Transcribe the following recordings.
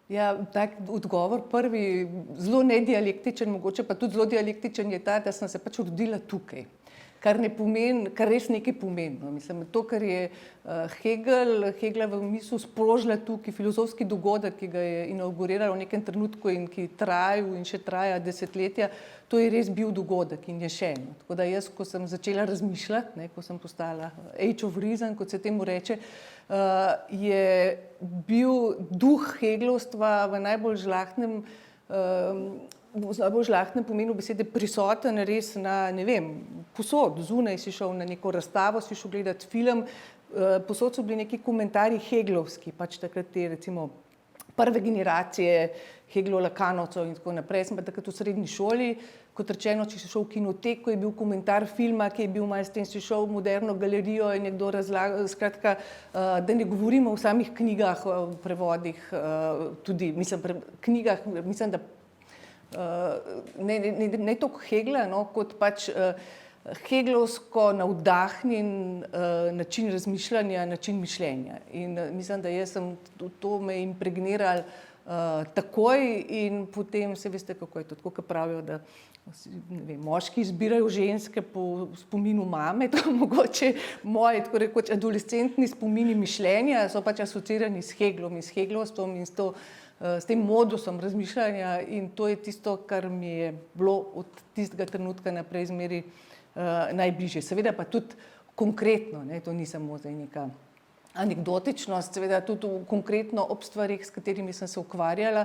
Ja, tak odgovor prvi, zelo nedialektičen, mogoče pa tudi zelo dialektičen je ta, da sem se pač rodila tukaj. Kar ne pomeni, kar res nekaj pomeni. No. Mislim, to, kar je Heglova misel sprožila tukaj, filozofski dogodek, ki ga je inauguriral v nekem trenutku in ki trajal in še traja desetletja, to je res bil dogodek in je še eno. Tako da jaz, ko sem začela razmišljati, ne, ko sem postala Age of Reason, kot se temu reče, je bil duh heglovstva v najbolj žlahtnem pomenu besede prisoten res na, ne vem, posod, zunaj si šel na neko razstavo, si šel gledati film, posod so bili neki komentarji heglovski, pač takrat te recimo prve generacije Heglo-Lakanovcev in tako naprej. Sem pa takrat v srednji šoli, kot rečeno, če si šel v kinoteko, je bil komentar filma, ki je bil malo s tem, si šel v moderno galerijo in nekdo razlaga, skratka, da ne govorimo o samih knjigah, prevodih, tudi, mislim, knjigah, mislim, da ne toliko Hegla, no, kot pač heglovsko navdahnjen način razmišljanja, način mišljenja. In mislim, da jaz sem to me impregniral takoj in potem, se veste, kako je to, tako kot pravijo, da ne vem, moški izbirajo ženske po spominu mame, to mogoče moji, tako rekoč, adolescentni spomini mišljenja so pač asociirani s Heglom in s heglovstvom in s tem modusom razmišljanja in to je tisto, kar mi je bilo od tistega trenutka naprej zmeri najbližje. Seveda pa tudi konkretno, ne, to ni samo zdaj neka anekdotičnost, seveda tudi konkretno ob stvarih, s katerimi sem se ukvarjala,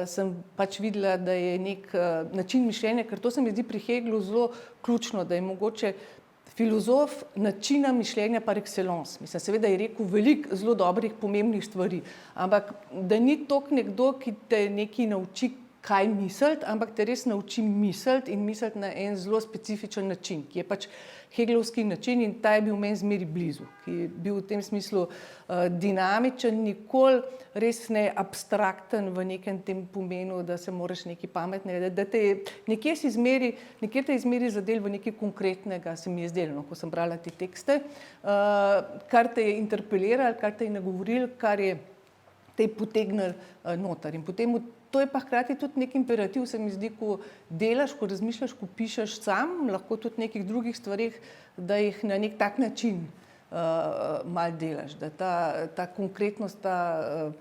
sem pač videla, da je nek način mišljenja, ker to se mi zdi pri Heglu zelo ključno, da je mogoče filozof načina mišljenja par excellence. Mislim, seveda je rekel veliko zelo dobrih, pomembnih stvari, ampak da ni toliko nekdo, ki te nekaj nauči, kaj misliti, ampak te res nauči misliti in misliti na en zelo specifičen način, ki je pač heglovski način in ta je bil meni zmeri blizu, ki je bil v tem smislu dinamičen, nikoli res ne abstrakten v nekem tem pomenu, da se moraš nekaj pametnega, da te nekje te izmeri zadel v nekaj konkretnega, se mi je zdelo, no, ko sem brala te tekste, kar te je interpeliralo, kar te je nagovorilo, kar je te potegnilo noter. In potem to je pa hkrati tudi nek imperativ, se mi zdi, ko delaš, ko razmišljaš, ko pišeš sam, lahko tudi nekih drugih stvarih, da jih na nek tak način malo delaš, da ta konkretnost, ta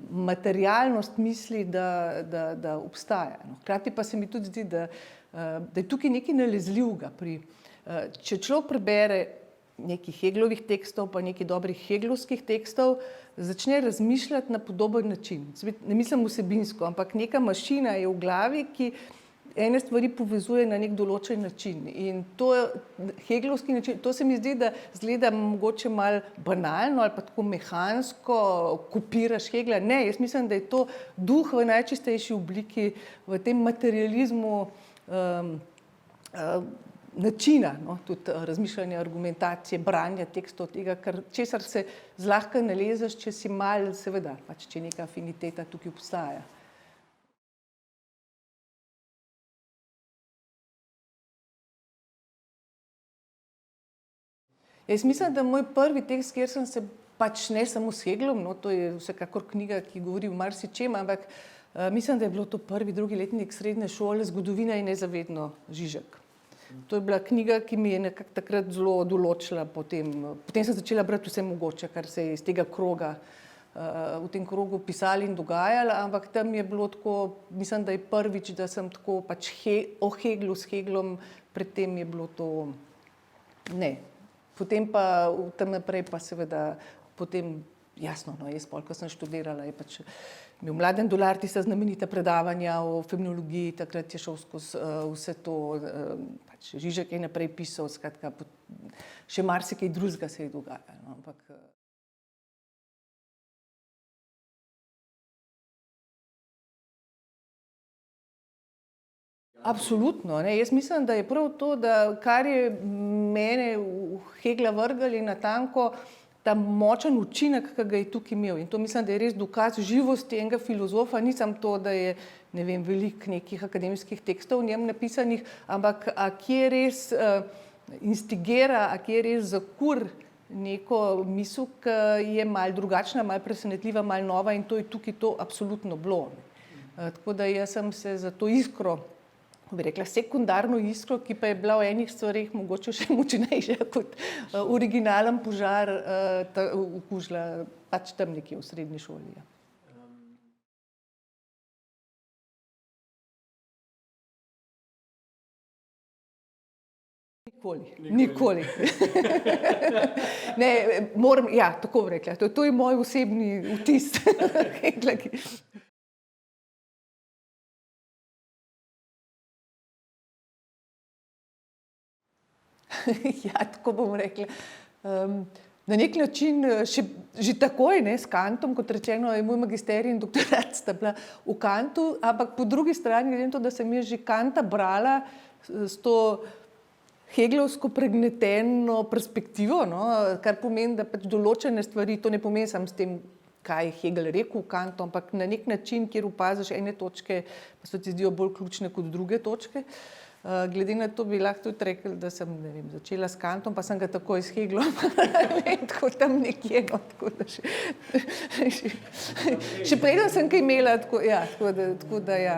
materialnost misli, da obstaja. No. Hkrati pa se mi tudi zdi, da je tukaj nekaj nalezljivega. Če človek prebere nekih Heglovih tekstov, pa nekih dobrih heglovskih tekstov, začne razmišljati na podoben način. Ne mislim vsebinsko, ampak neka mašina je v glavi, ki ene stvari povezuje na nek določen način. In to heglovski način, to se mi zdi, da izgleda mogoče malo banalno ali pa tako mehansko, kopiraš Hegla. Ne, jaz mislim, da je to duh v najčistejši obliki, v tem materializmu načina, no, tudi razmišljanja, argumentacije, branja tekstov, tega, česar se zlahka nalezeš, če si malo, seveda, pač če neka afiniteta tukaj obstaja. Jaz mislim, da moj prvi tekst, kjer sem se pač ne samo s Heglom, no, to je vsekakor knjiga, ki govori o marsičem, ampak mislim, da je bilo to prvi, drugi letnik srednje šole, Zgodovina in nezavedno Žižek. To je bila knjiga, ki mi je nekako takrat zelo določila potem. Potem sem začela brati vse mogoče, kar se je iz tega kroga, v tem krogu pisali in dogajalo, ampak tam je bilo tako, mislim, da je prvič, da sem tako pač o Heglu s Heglom, predtem je bilo to ne. Potem pa tam naprej pa seveda potem jasno, no, jaz pol, ko sem študirala, je pač imel Mladen Dolar tista znamenita predavanja o fenomenologiji, takrat je šel skozi vse to, pač Žižek je naprej pisal, skratka, še marsikaj drugega se je dogajalo, no, ampak absolutno, ne, jaz mislim, da je prav to, da kar je mene v Hegla vrgel, je natanko ta močen učinek, ki ga je tukaj imel. In to mislim, da je res dokaz živosti enega filozofa, ni samo to, da je, ne vem, veliko nekih akademskih tekstov v njem napisanih, ampak a kje res instigira, a kje res zakur neko misel, ki je malo drugačna, malo presenetljiva, malo nova in to je tukaj to absolutno bilo. Tako da jaz sem se za to iskro, bi rekla, sekundarno iskro, ki pa je bila v enih stvareh mogoče še močnejša kot originalen požar, okužila pač tam nekje v srednji šoli. Ja. Nikoli. Ne, moram, ja, tako bi rekla, to je moj osebni vtis. Ja, tako bom rekla. Na nek način že takoj, ne, s Kantom, kot rečeno, je moj magisterij in doktorat sta bila v Kantu, ampak po drugi strani, glede na to, da sem jaz že Kanta brala s to heglovsko pregneteno perspektivo, no, kar pomeni, da pač določene stvari, to ne pomeni samo s tem, kaj je Hegel rekel v Kantu, ampak na nek način, kjer opaziš ene točke, pa se ti zdijo bolj ključne kot druge točke. Glede na to bi lahko tudi rekli, da sem, ne vem, začela s Kantom, pa sem ga takoj s Heglom, tako tam nekje, no, tako da še preden sem kaj imela, tako da ja.